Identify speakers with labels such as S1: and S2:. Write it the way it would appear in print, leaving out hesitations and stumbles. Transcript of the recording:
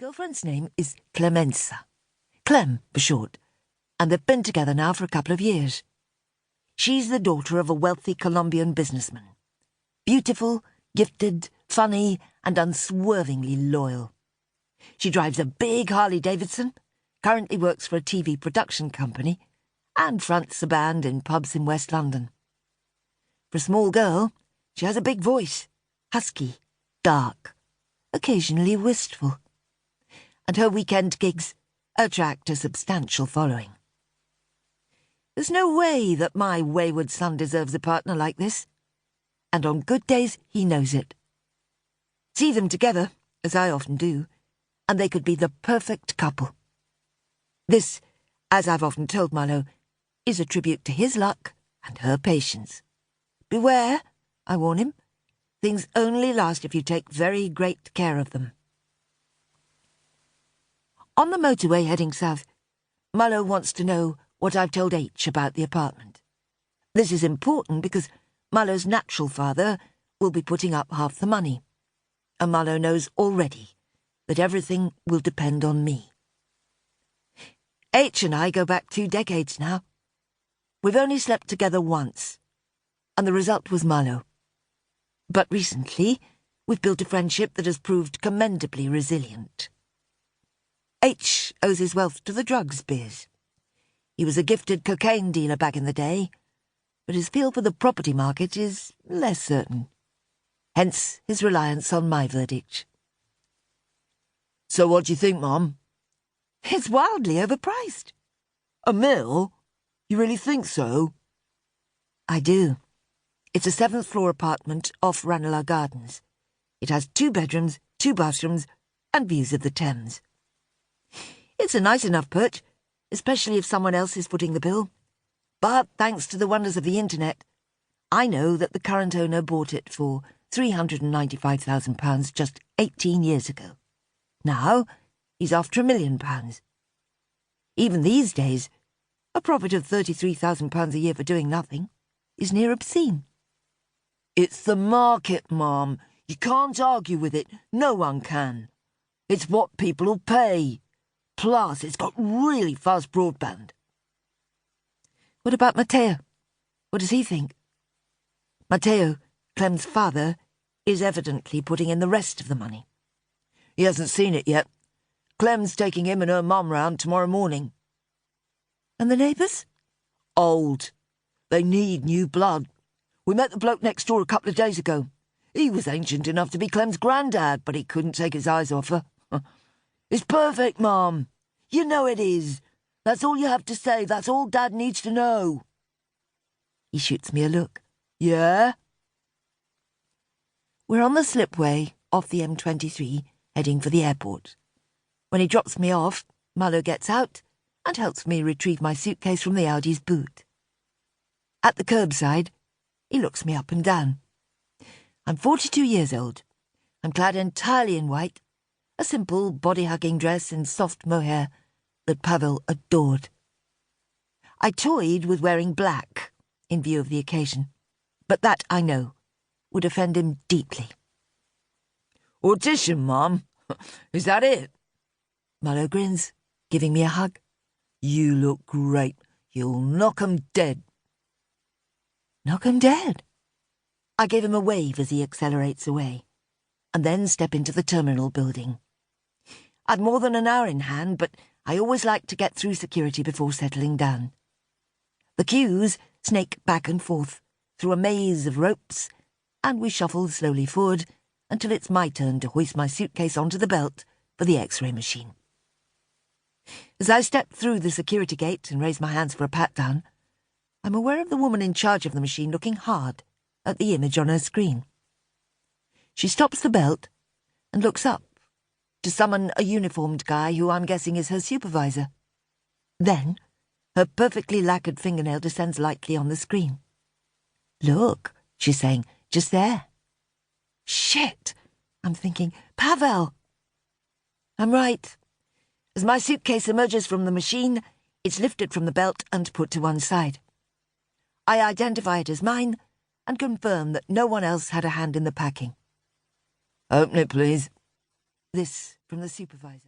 S1: girlfriend's name is Clemenza. Clem, for short, and they've been together now for a couple of years. She's the daughter of a wealthy Colombian businessman. Beautiful, gifted, funny, and unswervingly loyal. She drives a big Harley-Davidson, currently works for a TV production company, and fronts a band in pubs in West London. For a small girl, she has a big voice, husky, dark, occasionally wistful. And her weekend gigs attract a substantial following. There's no way that my wayward son deserves a partner like this, and on good days he knows it. See them together, as I often do, and they could be the perfect couple. This, as I've often told Marlowe, is a tribute to his luck and her patience. Beware, I warn him, things only last if you take very great care of them. On the motorway heading south, Marlowe wants to know what I've told H about the apartment. This is important because Marlowe's natural father will be putting up half the money, and Marlowe knows already that everything will depend on me. H and I go back 2 decades now. We've only slept together once, and the result was Marlowe. But recently, we've built a friendship that has proved commendably resilient. H owes his wealth to the drugs biz. He was a gifted cocaine dealer back in the day, but his feel for the property market is less certain. Hence his reliance on my verdict. So what do you think, Mum? It's wildly overpriced. $1 million? You really think so? I do. It's a 7th-floor apartment off Ranelagh Gardens. It has 2 bedrooms, 2 bathrooms, and views of the Thames. It's a nice enough perch, especially if someone else is footing the bill. But thanks to the wonders of the internet, I know that the current owner bought it for £395,000 just 18 years ago. Now, he's after £1 million. Even these days, a profit of £33,000 a year for doing nothing is near obscene. It's the market, Mum. You can't argue with it. No one can. It's what people will pay. Plus, it's got really fast broadband. What about Matteo? What does he think? Matteo, Clem's father, is evidently putting in the rest of the money. He hasn't seen it yet. Clem's taking him and her mum round tomorrow morning. And the neighbours? Old. They need new blood. We met the bloke next door a couple of days ago. He was ancient enough to be Clem's granddad, but he couldn't take his eyes off her. It's perfect, Mum. You know it is. That's all you have to say. That's all Dad needs to know. He shoots me a look. Yeah? We're on the slipway off the M23, heading for the airport. When he drops me off, Marlowe gets out and helps me retrieve my suitcase from the Audi's boot. At the curbside, he looks me up and down. I'm 42 years old. I'm clad entirely in white, a simple body-hugging dress and soft mohair that Pavel adored. I toyed with wearing black in view of the occasion, but that, I know, would offend him deeply. Audition, Mum? Is that it? Marlowe grins, giving me a hug. You look great. You'll knock 'em dead. Knock 'em dead? I gave him a wave as he accelerates away, and then step into the terminal building. I'd more than an hour in hand, but I always like to get through security before settling down. The queues snake back and forth through a maze of ropes, and we shuffle slowly forward until it's my turn to hoist my suitcase onto the belt for the X-ray machine. As I step through the security gate and raise my hands for a pat-down, I'm aware of the woman in charge of the machine looking hard at the image on her screen. She stops the belt and looks up to summon a uniformed guy who I'm guessing is her supervisor. Then, her perfectly lacquered fingernail descends lightly on the screen. Look, she's saying, just there. Shit, I'm thinking, Pavel! I'm right. As my suitcase emerges from the machine, it's lifted from the belt and put to one side. I identify it as mine and confirm that no one else had a hand in the packing. Open it, please. This from the supervisor.